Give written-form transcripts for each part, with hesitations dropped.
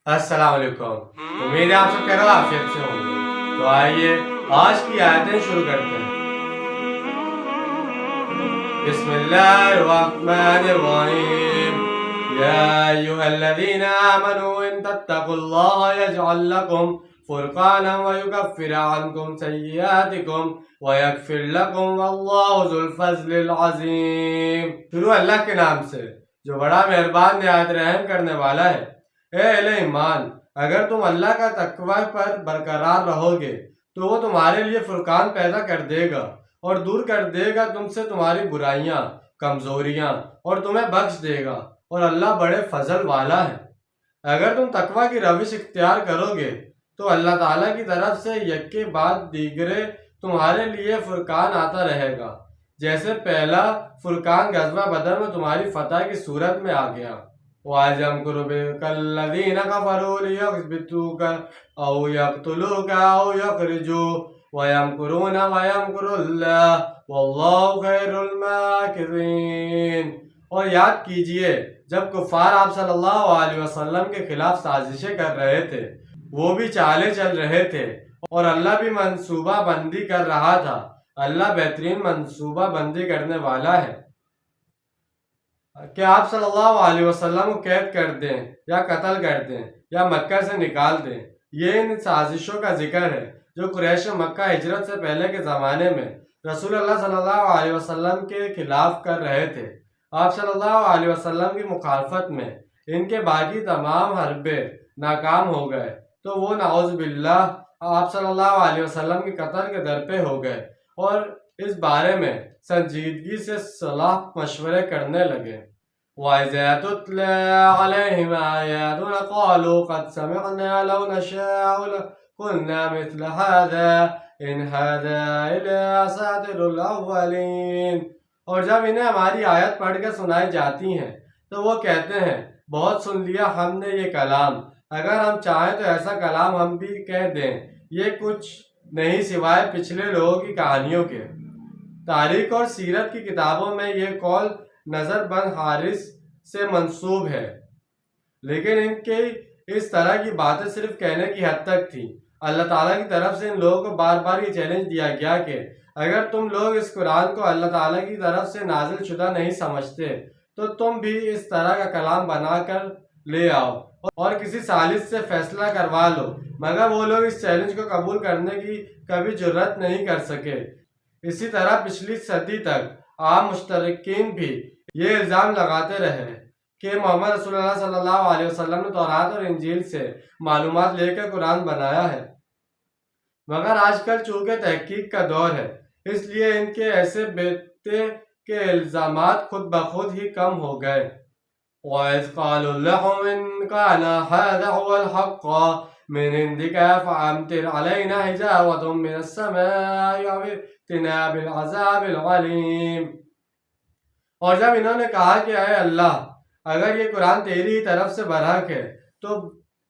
السلام علیکم، امید ہے آپ سب خیر و عافیت سے ہوں گے۔ تو آئیے آج کی آیتیں شروع کرتے ہیں۔ بسم اللہ الرحمن الرحیم، یا ایھا الذین آمنوا ان تتقوا اللہ یجعل لکم فرقانا ویکفر عنکم سیئاتکم ویغفر لکم واللہ ذو الفضل العظیم۔ شروع اللہ کے نام سے جو بڑا مہربان نہایت رحم کرنے والا ہے۔ اے اہل ایمان، اگر تم اللہ کا تقوی پر برقرار رہو گے تو وہ تمہارے لیے فرقان پیدا کر دے گا اور دور کر دے گا تم سے تمہاری برائیاں، کمزوریاں، اور تمہیں بخش دے گا، اور اللہ بڑے فضل والا ہے۔ اگر تم تقوی کی روش اختیار کرو گے تو اللہ تعالیٰ کی طرف سے یکے بعد دیگرے تمہارے لیے فرقان آتا رہے گا، جیسے پہلا فرقان غزوہ بدر میں تمہاری فتح کی صورت میں آ گیا۔ وَإِذْ يَمْكُرُ بِكَ الَّذِينَ كَفَرُوا لِيُثْبِتُوكَ أَوْ يَقْتُلُوكَ أَوْ يُخْرِجُوكَ وَيَمْكُرُونَ وَيَمْكُرُ اللَّهُ وَاللَّهُ خَيْرُ الْمَاكِرِينَ۔ اور یاد کیجئے جب کفار آپ صلی اللہ علیہ وسلم کے خلاف سازشیں کر رہے تھے، وہ بھی چالیں چل رہے تھے، اور اللہ بھی منصوبہ بندی کر رہا تھا۔ اللہ بہترین منصوبہ بندی کرنے والا ہے کہ آپ صلی اللہ علیہ وسلم کو قید کر دیں یا قتل کر دیں یا مکہ سے نکال دیں۔ یہ ان سازشوں کا ذکر ہے جو قریش مکہ ہجرت سے پہلے کے زمانے میں رسول اللہ صلی اللہ علیہ وسلم کے خلاف کر رہے تھے۔ آپ صلی اللہ علیہ وسلم کی مخالفت میں ان کے باقی تمام حربے ناکام ہو گئے تو وہ نعوذ باللہ آپ صلی اللہ علیہ وسلم کے قتل کے در پہ ہو گئے اور اس بارے میں سنجیدگی سے صلاح مشورے کرنے لگے۔ وَإِذَا تُتْلَىٰ عَلَيْهِمْ آيَاتُنَا قَالُوا قَدْ سَمِعْنَا لَوْ نَشَاءُ لَقُلْنَا مِثْلَ هَٰذَا إِنْ هَٰذَا إِلَّا أَسَاطِيرُ الْأَوَّلِينَ۔ اور جب انہیں ہماری آیت پڑھ کے سنائی جاتی ہیں تو وہ کہتے ہیں بہت سن لیا ہم نے یہ کلام، اگر ہم چاہیں تو ایسا کلام ہم بھی کہہ دیں، یہ کچھ نہیں سوائے پچھلے لوگوں کی کہانیوں کے۔ تاریخ اور سیرت کی کتابوں میں یہ قول نضر بن حارث سے منسوب ہے، لیکن ان کی اس طرح کی باتیں صرف کہنے کی حد تک تھی۔ اللہ تعالیٰ کی طرف سے ان لوگوں کو بار بار یہ چیلنج دیا گیا کہ اگر تم لوگ اس قرآن کو اللہ تعالیٰ کی طرف سے نازل شدہ نہیں سمجھتے تو تم بھی اس طرح کا کلام بنا کر لے آؤ اور کسی ثالث سے فیصلہ کروا لو، مگر وہ لوگ اس چیلنج کو قبول کرنے کی کبھی جرأت نہیں کر سکے۔ اسی طرح پچھلی صدی تک عام مشترکین بھی یہ الزام لگاتے رہے کہ محمد رسول اللہ صلی اللہ علیہ وسلم نے تورات اور انجیل سے معلومات لے کر قرآن بنایا ہے، مگر آج کل چونکہ تحقیق کا دور ہے اس لیے ان کے ایسے بیتے کے الزامات خود بخود ہی کم ہو گئے۔ وَإِذْ قَالُوا لَهُمْ إِنْ كَانَ هَٰذَا هُوَ الْحَقُّ مِنْ عِندِكَ فَأَمْطِرْ عَلَيْنَا حِجَارَةً مِّنَ السَّمَاءِ أَوِ ائْتِنَا بِالْعَذَابِ الْأَلِيمِ۔ اور جب انہوں نے کہا کہ اے اللہ، اگر یہ قرآن تیری ہی طرف سے برحق ہے تو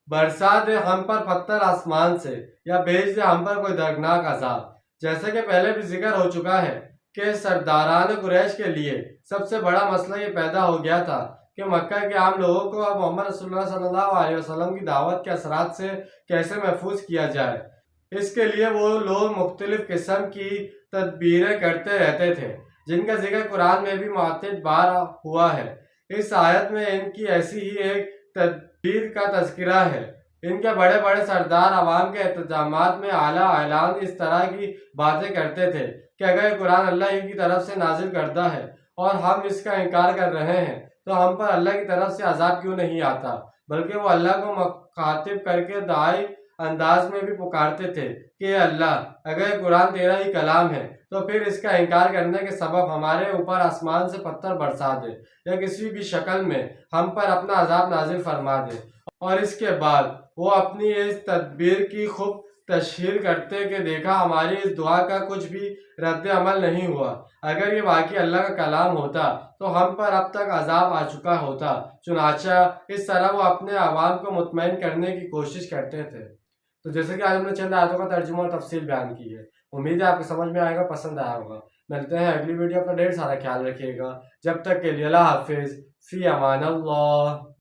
برسا دے ہم پر پتھر آسمان سے یا بھیج دے ہم پر کوئی دردناک عذاب۔ جیسے کہ پہلے بھی ذکر ہو چکا ہے کہ سرداران قریش کے لیے سب سے بڑا مسئلہ یہ پیدا ہو گیا تھا کہ مکہ کے عام لوگوں کو اب محمد رسول اللہ صلی اللہ علیہ وسلم کی دعوت کے اثرات سے کیسے محفوظ کیا جائے۔ اس کے لیے وہ لوگ مختلف قسم کی تدبیریں کرتے رہتے تھے جن کا ذکر قرآن میں بھی متعدد بار ہوا ہے۔ اس آیت میں ان کی ایسی ہی ایک تدبیر کا تذکرہ ہے۔ ان کے بڑے بڑے سردار عوام کے احتجاجات میں اعلیٰ اعلان اس طرح کی باتیں کرتے تھے کہ اگر قرآن اللہ ہی کی طرف سے نازل کردہ ہے اور ہم اس کا انکار کر رہے ہیں تو ہم پر اللہ کی طرف سے عذاب کیوں نہیں آتا، بلکہ وہ اللہ کو مخاطب کر کے دعائی انداز میں بھی پکارتے تھے کہ اے اللہ، اگر یہ قرآن تیرا ہی کلام ہے تو پھر اس کا انکار کرنے کے سبب ہمارے اوپر آسمان سے پتھر برسا دے یا کسی بھی شکل میں ہم پر اپنا عذاب نازل فرما دے۔ اور اس کے بعد وہ اپنی اس تدبیر کی خوب تشہیر کرتے کہ دیکھا ہماری اس دعا کا کچھ بھی رد عمل نہیں ہوا، اگر یہ واقعی اللہ کا کلام ہوتا تو ہم پر اب تک عذاب آ چکا ہوتا۔ چنانچہ اس طرح وہ اپنے عوام کو مطمئن کرنے کی کوشش کرتے تھے۔ تو جیسے کہ آج ہم نے چند آیتوں کا ترجمہ اور تفصیل بیان کی ہے، امید ہے آپ کو سمجھ میں آئے گا، پسند آیا ہوگا۔ ملتے ہیں اگلی ویڈیو، اپنا ڈھیر سارا خیال رکھیے گا۔ جب تک کے لیے اللہ حافظ، فی امان اللہ۔